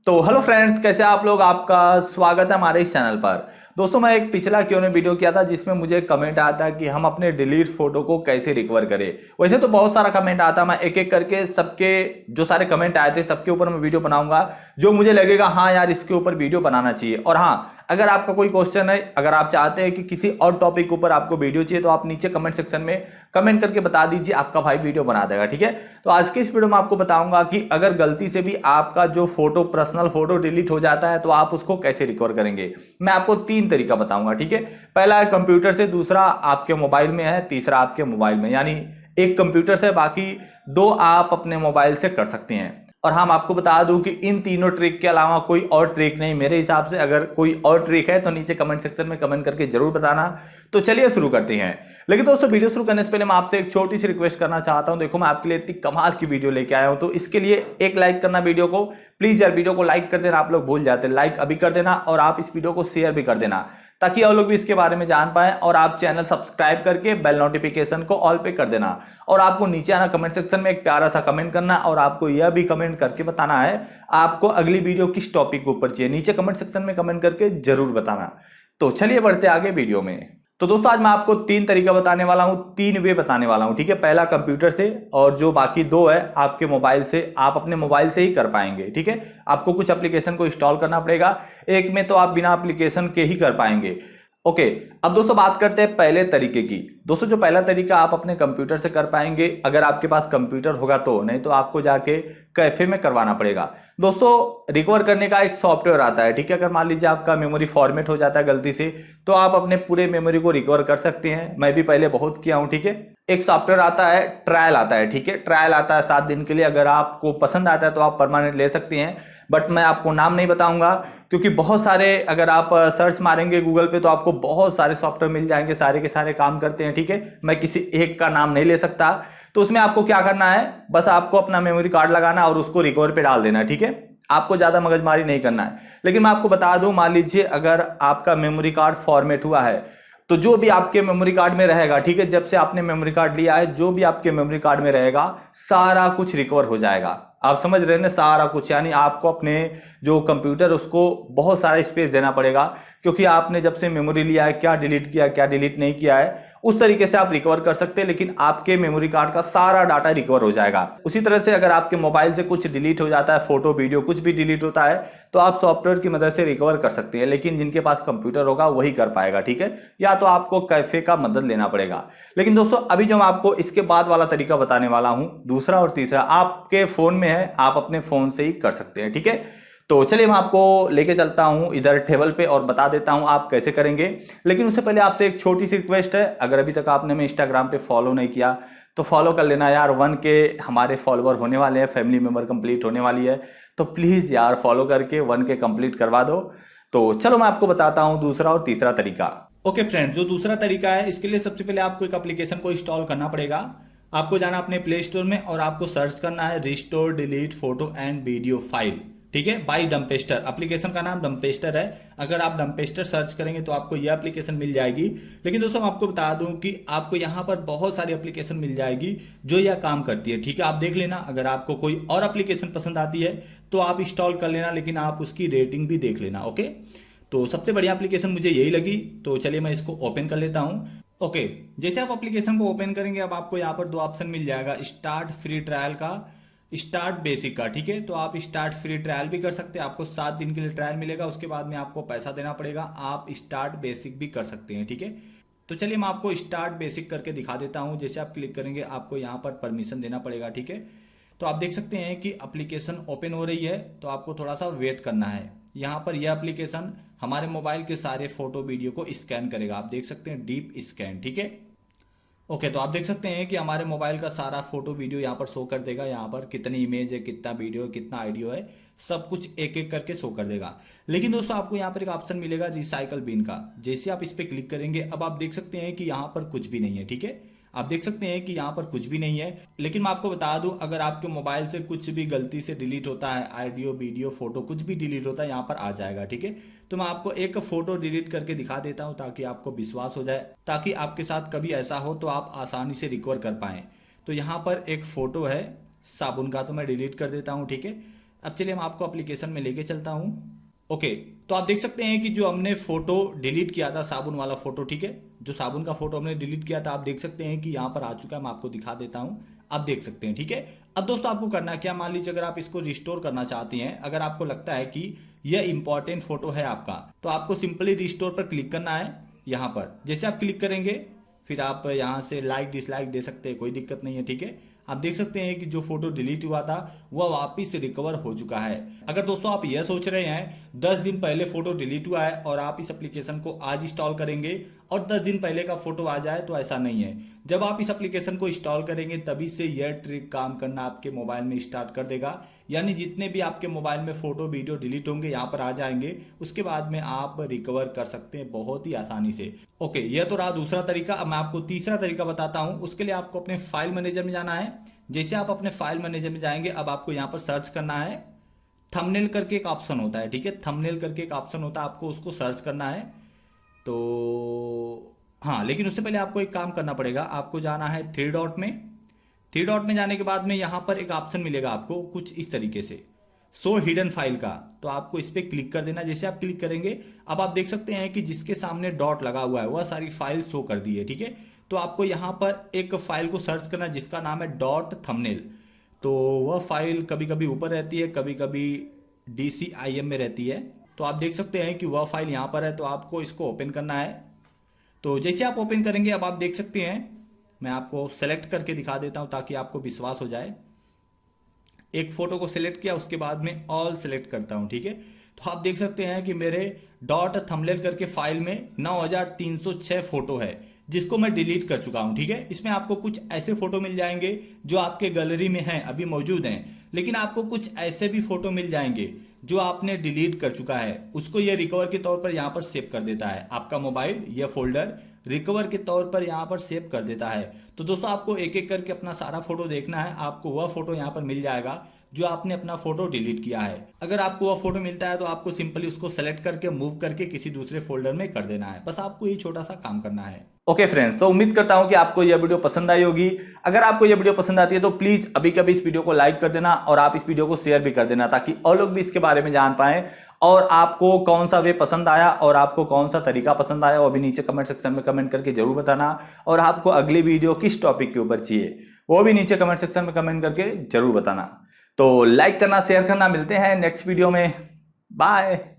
तो hello friends, कैसे आप लोग। आपका स्वागत है हमारे इस चैनल पर। दोस्तों, मैं एक पिछला Q&A वीडियो किया था जिसमें मुझे कमेंट आया था कि हम अपने डिलीट फोटो को कैसे रिकवर करें। वैसे तो बहुत सारा कमेंट आता, मैं एक एक करके सबके जो सारे कमेंट आए थे सबके ऊपर मैं वीडियो बनाऊंगा जो मुझे लगेगा हाँ यार इसके ऊपर वीडियो बनाना चाहिए। और हाँ, अगर आपका कोई क्वेश्चन है, अगर आप चाहते हैं कि किसी और टॉपिक ऊपर आपको वीडियो चाहिए तो आप नीचे कमेंट सेक्शन में कमेंट करके बता दीजिए, आपका भाई वीडियो बना देगा। ठीक है, तो आज के इस वीडियो में आपको बताऊंगा कि अगर गलती से भी आपका जो फोटो पर्सनल फोटो डिलीट हो जाता है तो आप उसको कैसे रिकवर करेंगे। मैं आपको 3 तरीका बताऊंगा। ठीक है, पहला है कंप्यूटर से, दूसरा आपके मोबाइल में है, तीसरा आपके मोबाइल में, यानी एक कंप्यूटर से, बाकी 2 आप अपने मोबाइल से कर सकते हैं। और हम आपको बता दूं कि इन तीनों ट्रिक के अलावा कोई और ट्रिक नहीं मेरे हिसाब से। अगर कोई और ट्रिक है तो नीचे कमेंट सेक्शन में कमेंट करके जरूर बताना। तो चलिए शुरू करते हैं। लेकिन दोस्तों, वीडियो शुरू करने से पहले मैं आपसे एक छोटी सी रिक्वेस्ट करना चाहता हूं। देखो, मैं आपके लिए इतनी कमाल की वीडियो लेके आया हूं, तो इसके लिए एक लाइक करना वीडियो को। प्लीज यार वीडियो को लाइक कर देना, आप लोग भूल जाते हैं। लाइक अभी कर देना और आप इस वीडियो को शेयर भी कर देना ताकि और लोग भी इसके बारे में जान पाए। और आप चैनल सब्सक्राइब करके बेल नोटिफिकेशन को ऑल पे कर देना। और आपको नीचे आना, कमेंट सेक्शन में एक प्यारा सा कमेंट करना और आपको यह भी कमेंट करके बताना है आपको अगली वीडियो किस टॉपिक के ऊपर चाहिए। नीचे कमेंट सेक्शन में कमेंट करके जरूर बताना। तो चलिए बढ़ते आगे वीडियो में। तो दोस्तों, आज मैं आपको 3 तरीका बताने वाला हूं, 3 वे बताने वाला हूं। ठीक है, पहला कंप्यूटर से और जो बाकी 2 है आपके मोबाइल से। आप अपने मोबाइल से ही कर पाएंगे। ठीक है, आपको कुछ एप्लीकेशन को इंस्टॉल करना पड़ेगा, एक में तो आप बिना एप्लीकेशन के ही कर पाएंगे। ओके, अब दोस्तों बात करते हैं पहले तरीके की। दोस्तों, जो पहला तरीका आप अपने कंप्यूटर से कर पाएंगे, अगर आपके पास कंप्यूटर होगा तो, नहीं तो आपको जाके कैफे में करवाना पड़ेगा। दोस्तों, रिकवर करने का एक सॉफ्टवेयर आता है। ठीक है, अगर मान लीजिए आपका मेमोरी फॉर्मेट हो जाता है गलती से, तो आप अपने पूरे मेमोरी को रिकवर कर सकते हैं। मैं भी पहले बहुत किया हूं। ठीक है, एक सॉफ्टवेयर आता है, ट्रायल आता है। ठीक है, ट्रायल आता है 7 दिन के लिए। अगर आपको पसंद आता है तो आप परमानेंट ले सकते हैं, बट मैं आपको नाम नहीं बताऊंगा क्योंकि बहुत सारे, अगर आप सर्च मारेंगे गूगल पे तो आपको बहुत सारे सॉफ्टवेयर मिल जाएंगे, सारे के सारे काम करते हैं। ठीक है, मैं किसी एक का नाम नहीं ले सकता। तो उसमें आपको क्या करना है, बस आपको अपना मेमोरी कार्ड लगाना और उसको रिकवर पे डाल देना है। ठीक है, आपको ज्यादा मगजमारी नहीं करना है। लेकिन मैं आपको बता दूं, मान लीजिए अगर आपका मेमोरी कार्ड फॉर्मेट हुआ है तो जो भी आपके मेमोरी कार्ड में रहेगा, ठीक है, जब से आपने मेमोरी कार्ड लिया है, जो भी आपके मेमोरी कार्ड में रहेगा सारा कुछ रिकवर हो जाएगा। आप समझ रहे हैं ना, सारा कुछ। यानी आपको अपने जो कंप्यूटर उसको बहुत सारा स्पेस देना पड़ेगा क्योंकि आपने जब से मेमोरी लिया है, क्या डिलीट किया क्या डिलीट नहीं किया है, उस तरीके से आप रिकवर कर सकते हैं। लेकिन आपके मेमोरी कार्ड का सारा डाटा रिकवर हो जाएगा। उसी तरह से अगर आपके मोबाइल से कुछ डिलीट हो जाता है, फोटो वीडियो कुछ भी डिलीट होता है, तो आप सॉफ्टवेयर की मदद से रिकवर कर सकते हैं। लेकिन जिनके पास कंप्यूटर होगा वही कर पाएगा। ठीक है, या तो आपको कैफे का मदद लेना पड़ेगा। लेकिन दोस्तों, अभी जो मैं आपको इसके बाद वाला तरीका बताने वाला हूं, दूसरा और तीसरा, आपके फोन में है, आप अपने फोन से ही कर सकते हैं। ठीक है, तो चलिए मैं आपको लेके चलता हूं इधर टेबल पे और बता देता हूं आप कैसे करेंगे। लेकिन उससे पहले आपसे एक छोटी सी रिक्वेस्ट है, अगर अभी तक आपने हमें इंस्टाग्राम पे फॉलो नहीं किया तो फॉलो कर लेना यार। 1 के हमारे फॉलोवर होने वाले हैं, फैमिली मेंबर कंप्लीट होने वाली है, तो प्लीज यार फॉलो करके 1 के कंप्लीट करवा दो। तो चलो मैं आपको बताता हूं दूसरा और तीसरा तरीका। ओके फ्रेंड्स, जो दूसरा तरीका है, इसके लिए सबसे पहले आपको एक एप्लीकेशन को इंस्टॉल करना पड़ेगा। आपको जाना अपने प्ले स्टोर में और आपको सर्च करना है restore delete photo and video file. ठीक है, बाय डम्पेस्टर, एप्लीकेशन का नाम डम्पेस्टर है। अगर आप डम्पेस्टर सर्च करेंगे तो आपको यह एप्लीकेशन मिल जाएगी। लेकिन दोस्तों, मैं आपको बता दूं कि आपको यहां पर बहुत सारी एप्लीकेशन मिल जाएगी जो यह काम करती है। ठीक है, आप देख लेना, अगर आपको कोई और एप्लीकेशन पसंद आती है तो आप इंस्टॉल कर लेना, लेकिन आप उसकी रेटिंग भी देख लेना। ओके, तो सबसे बढ़िया एप्लीकेशन मुझे यही लगी, तो चलिए मैं इसको ओपन कर लेता हूं। ओके, जैसे आप एप्लीकेशन को ओपन करेंगे, अब आपको यहाँ पर 2 ऑप्शन मिल जाएगा, स्टार्ट फ्री ट्रायल का, स्टार्ट बेसिक का। ठीक है, तो आप स्टार्ट फ्री ट्रायल भी कर सकते हैं, आपको 7 दिन के लिए ट्रायल मिलेगा, उसके बाद में आपको पैसा देना पड़ेगा। आप स्टार्ट बेसिक भी कर सकते हैं। ठीक है, तो चलिए मैं आपको स्टार्ट बेसिक करके दिखा देता हूं। जैसे आप क्लिक करेंगे आपको यहाँ पर परमिशन देना पड़ेगा। ठीक है, तो आप देख सकते हैं कि एप्लीकेशन ओपन हो रही है, तो आपको थोड़ा सा वेट करना है। यहाँ पर यह एप्लीकेशन हमारे मोबाइल के सारे फोटो वीडियो को स्कैन करेगा। आप देख सकते हैं डीप स्कैन। ठीक है, ओके, तो आप देख सकते हैं कि हमारे मोबाइल का सारा फोटो वीडियो यहाँ पर शो कर देगा। यहाँ पर कितनी इमेज है, कितना वीडियो है, कितना ऑडियो है, सब कुछ एक एक करके शो कर देगा। लेकिन दोस्तों, आपको यहाँ पर एक ऑप्शन मिलेगा रिसाइकल बिन का। जैसे आप इस पर क्लिक करेंगे, अब आप देख सकते हैं कि यहाँ पर कुछ भी नहीं है। ठीक है, आप देख सकते हैं कि यहाँ पर कुछ भी नहीं है। लेकिन मैं आपको बता दूं, अगर आपके मोबाइल से कुछ भी गलती से डिलीट होता है, ऑडियो वीडियो फोटो कुछ भी डिलीट होता है, यहाँ पर आ जाएगा। ठीक है, तो मैं आपको एक फोटो डिलीट करके दिखा देता हूँ ताकि आपको विश्वास हो जाए, ताकि आपके साथ कभी ऐसा हो तो आप आसानी से रिकवर कर पाएं। तो यहाँ पर एक फोटो है साबुन का, तो मैं डिलीट कर देता हूँ। ठीक है, अब चलिए हम आपको एप्लीकेशन में लेके चलता हूँ। ओके, तो आप देख सकते हैं कि जो हमने फोटो डिलीट किया था, साबुन वाला फोटो, ठीक है, जो साबुन का फोटो हमने डिलीट किया था, आप देख सकते हैं कि यहाँ पर आ चुका है। मैं आपको दिखा देता हूँ, आप देख सकते हैं, ठीक है। अब दोस्तों आपको करना क्या, मान लीजिए अगर आप इसको रिस्टोर करना चाहती हैं, अगर आपको लगता है कि यह इंपॉर्टेंट फोटो है आपका, तो आपको सिंपली रिस्टोर पर क्लिक करना है। यहाँ पर जैसे आप क्लिक करेंगे फिर आप यहाँ से लाइक डिसलाइक दे सकते हैं, कोई दिक्कत नहीं है, ठीक है। आप देख सकते हैं कि जो फोटो डिलीट हुआ था वह वापस रिकवर हो चुका है। अगर दोस्तों आप यह सोच रहे हैं 10 दिन पहले फोटो डिलीट हुआ है और आप इस एप्लीकेशन को आज इंस्टॉल करेंगे और 10 दिन पहले का फोटो आ जाए, तो ऐसा नहीं है। जब आप इस एप्लीकेशन को इंस्टॉल करेंगे तभी से यह ट्रिक काम करना आपके मोबाइल में स्टार्ट कर देगा। यानी जितने भी आपके मोबाइल में फोटो वीडियो डिलीट होंगे यहाँ पर आ जाएंगे, उसके बाद में आप रिकवर कर सकते हैं बहुत ही आसानी से। ओके, यह तो रहा दूसरा तरीका। अब मैं आपको तीसरा तरीका बताता हूँ। उसके लिए आपको अपने फाइल मैनेजर में जाना है। जैसे आप अपने फाइल मैनेजर में जाएंगे, अब आपको यहाँ पर सर्च करना है। थंबनेल करके एक ऑप्शन होता है, ठीक है, थंबनेल करके एक ऑप्शन होता है, आपको उसको सर्च करना है। तो हाँ, लेकिन उससे पहले आपको एक काम करना पड़ेगा। आपको जाना है थ्री डॉट में। थ्री डॉट में जाने के बाद में यहाँ पर एक ऑप्शन मिलेगा आपको कुछ इस तरीके से, शो हिडन फाइल का। तो आपको इस पर क्लिक कर देना। जैसे आप क्लिक करेंगे, अब आप देख सकते हैं कि जिसके सामने डॉट लगा हुआ है वह सारी फाइल शो कर दी है, ठीक है। तो आपको यहाँ पर एक फाइल को सर्च करना जिसका नाम है डॉट थंबनेल। तो वह फाइल कभी कभी ऊपर रहती है, कभी कभी DCIM में रहती है। तो आप देख सकते हैं कि वह फाइल यहाँ पर है, तो आपको इसको ओपन करना है। तो जैसे आप ओपन करेंगे, अब आप देख सकते हैं, मैं आपको सेलेक्ट करके दिखा देता हूँ ताकि आपको विश्वास हो जाए। एक फोटो को सिलेक्ट किया, उसके बाद में ऑल सेलेक्ट करता हूं, ठीक है। तो आप देख सकते हैं कि मेरे डॉट थंबनेल करके फाइल में 9306 फोटो है जिसको मैं डिलीट कर चुका हूं, ठीक है। इसमें आपको कुछ ऐसे फोटो मिल जाएंगे जो आपके गैलरी में हैं, अभी मौजूद हैं, लेकिन आपको कुछ ऐसे भी फोटो मिल जाएंगे जो आपने डिलीट कर चुका है। उसको ये रिकवर के तौर पर यहाँ पर सेव कर देता है। आपका मोबाइल यह फोल्डर रिकवर के तौर पर यहाँ पर सेव कर देता है। तो दोस्तों आपको एक एक करके अपना सारा फोटो देखना है। आपको वह फोटो यहाँ पर मिल जाएगा जो आपने अपना फोटो डिलीट किया है। अगर आपको वह फोटो मिलता है तो आपको सिंपली उसको सेलेक्ट करके मूव करके किसी दूसरे फोल्डर में कर देना है। बस आपको ये छोटा सा काम करना है। ओके फ्रेंड्स, तो उम्मीद करता हूं कि आपको यह वीडियो पसंद आई होगी। अगर आपको यह वीडियो पसंद आती है तो प्लीज अभी कभी इस वीडियो को लाइक कर देना और आप इस वीडियो को शेयर भी कर देना ताकि और लोग भी इसके बारे में जान पाएं। और आपको कौन सा वे पसंद आया और आपको कौन सा तरीका पसंद आया वो भी नीचे कमेंट सेक्शन में कमेंट करके जरूर बताना। और आपको अगली वीडियो किस टॉपिक के ऊपर चाहिए वो भी नीचे कमेंट सेक्शन में कमेंट करके जरूर बताना। तो लाइक करना, शेयर करना। मिलते हैं नेक्स्ट वीडियो में। बाय।